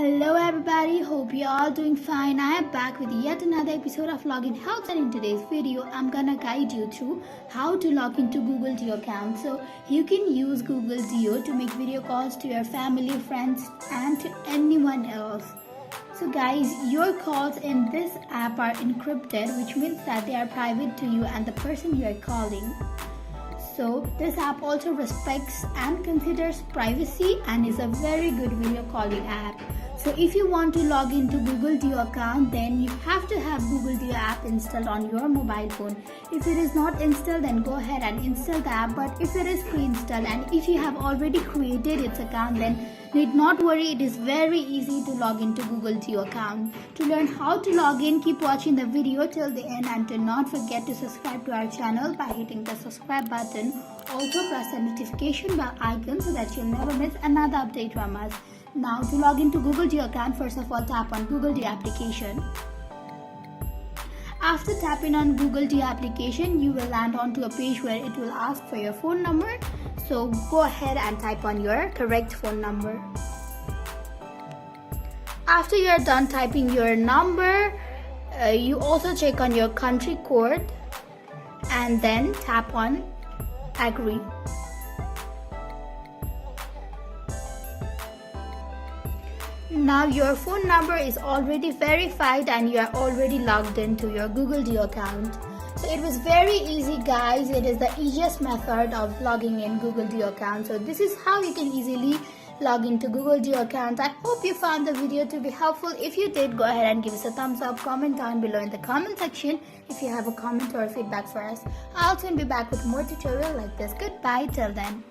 Hello everybody, hope you all doing fine. I am back with yet another episode of Login Helps, and in today's video I'm gonna guide you through how to log into Google Duo account. So you can use Google Duo to make video calls to your family, friends and to anyone else. So guys, your calls in this app are encrypted, which means that they are private to you and the person you are calling. So this app also respects and considers privacy and is a very good video calling app. So if you want to log into Google Duo account, then you have to have Google Duo app installed on your mobile phone. If it is not installed, then go ahead and install the app. But if it is pre-installed and if you have already created its account, then need not worry, it is very easy to log into Google Duo account. To learn how to log in, keep watching the video till the end and do not forget to subscribe to our channel by hitting the subscribe button. Also press the notification bell icon so that you'll never miss another update from us. Now to log into Google Duo account, first of all tap on Google Duo application. After tapping on Google Duo application, you will land onto a page where it will ask for your phone number. So go ahead and type on your correct phone number. After you are done typing your number, you also check on your country code and then tap on agree. Now your phone number is already verified and you are already logged into your Google Duo account. So it was very easy guys. It is the easiest method of logging in Google Duo account. So this is how you can easily log into Google Duo account. I hope you found the video to be helpful. If you did, go ahead and give us a thumbs up. Comment down below in the comment section if you have a comment or a feedback for us. I'll soon be back with more tutorial like this. Goodbye till then.